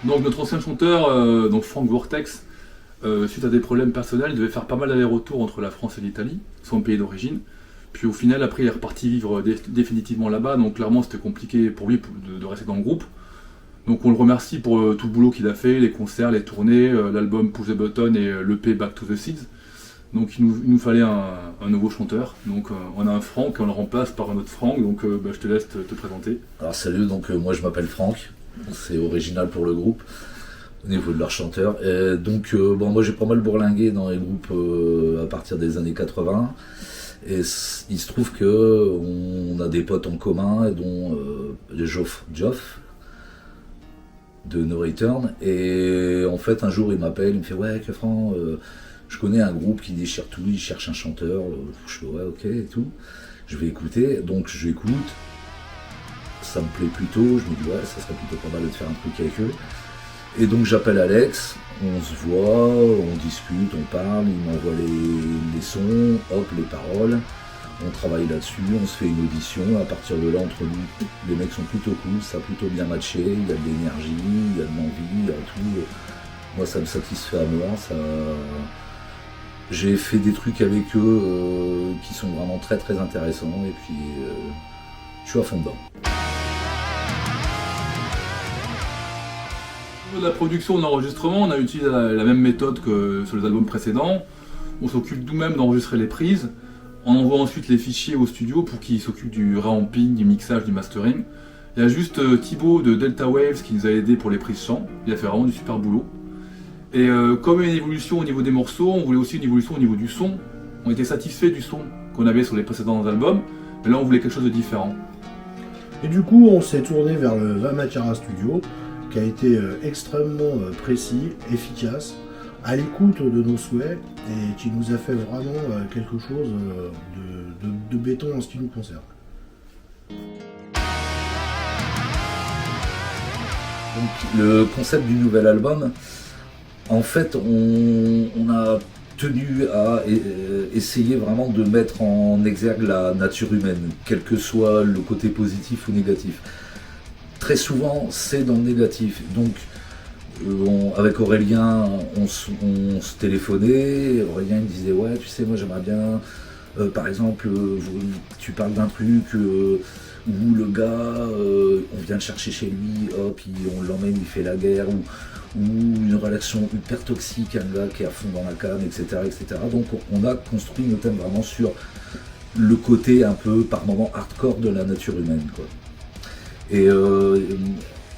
Donc notre ancien chanteur, donc Frank Vortex, suite à des problèmes personnels, devait faire pas mal d'allers-retours entre la France et l'Italie, son pays d'origine. Puis au final, après, il est reparti vivre définitivement là-bas, donc clairement c'était compliqué pour lui de rester dans le groupe. Donc on le remercie pour tout le boulot qu'il a fait, les concerts, les tournées, l'album Push the Button et l'EP Back to the Seeds. Donc il nous fallait un nouveau chanteur. Donc on a un Franck et on le remplace par un autre Franck. Donc je te laisse te présenter. Alors salut, donc moi je m'appelle Franck, c'est original pour le groupe au niveau de leur chanteur. Et donc moi j'ai pas mal bourlingué dans les groupes à partir des années 80. Et il se trouve que on a des potes en commun, dont Geoff de No Return. Et en fait un jour il m'appelle, il me fait ouais Franck, je connais un groupe qui déchire tout, il cherche un chanteur. Je fais ouais ok et tout. Je vais écouter, donc j'écoute. Ça me plaît plutôt, je me dis ouais ça serait plutôt pas mal de faire un truc avec eux. Et donc j'appelle Alex, on se voit, on discute, on parle, il m'envoie les sons, hop les paroles, on travaille là-dessus, on se fait une audition, à partir de là entre nous, les mecs sont plutôt cool, ça a plutôt bien matché, il y a de l'énergie, il y a de l'envie, il y a tout. Moi ça me satisfait à mort, ça... J'ai fait des trucs avec eux qui sont vraiment très très intéressants et puis je suis à fond dedans. Au niveau de la production et de l'enregistrement, on a utilisé la même méthode que sur les albums précédents. On s'occupe nous-mêmes d'enregistrer les prises. On envoie ensuite les fichiers au studio pour qu'ils s'occupent du reamping, du mixage, du mastering. Il y a juste Thibaut de Delta Waves qui nous a aidé pour les prises chant. Il a fait vraiment du super boulot. Et comme il y a une évolution au niveau des morceaux, on voulait aussi une évolution au niveau du son. On était satisfait du son qu'on avait sur les précédents albums, mais là on voulait quelque chose de différent. Et du coup, on s'est tourné vers le Vamatira Studio, qui a été extrêmement précis, efficace, à l'écoute de nos souhaits, et qui nous a fait vraiment quelque chose de béton en ce qui nous concerne. Donc le concept du nouvel album, en fait, on a tenu à essayer vraiment de mettre en exergue la nature humaine, quel que soit le côté positif ou négatif. Très souvent, c'est dans le négatif. Donc, avec Aurélien, on se téléphonait. Aurélien il me disait ouais, tu sais, moi j'aimerais bien, par exemple, tu parles d'un truc où le gars, on vient le chercher chez lui, hop, on l'emmène, il fait la guerre, ou une relation hyper toxique, un gars qui est à fond dans la canne, etc., etc. Donc on a construit nos thèmes vraiment sur le côté un peu par moment hardcore de la nature humaine, quoi. Et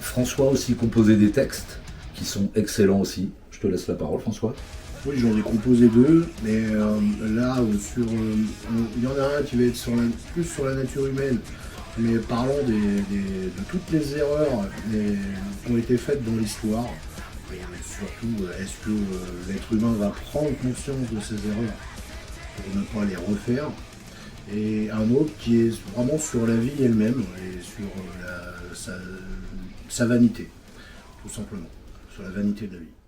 François aussi composait des textes qui sont excellents aussi. Je te laisse la parole, François. Oui, j'en ai composé deux, mais là, il y en a un qui va être plus sur la nature humaine, mais parlons de toutes les erreurs qui ont été faites dans l'histoire. Et surtout, est-ce que l'être humain va prendre conscience de ces erreurs pour ne pas les refaire? Et un autre qui est vraiment sur la vie elle-même et sur sa vanité, tout simplement, sur la vanité de la vie.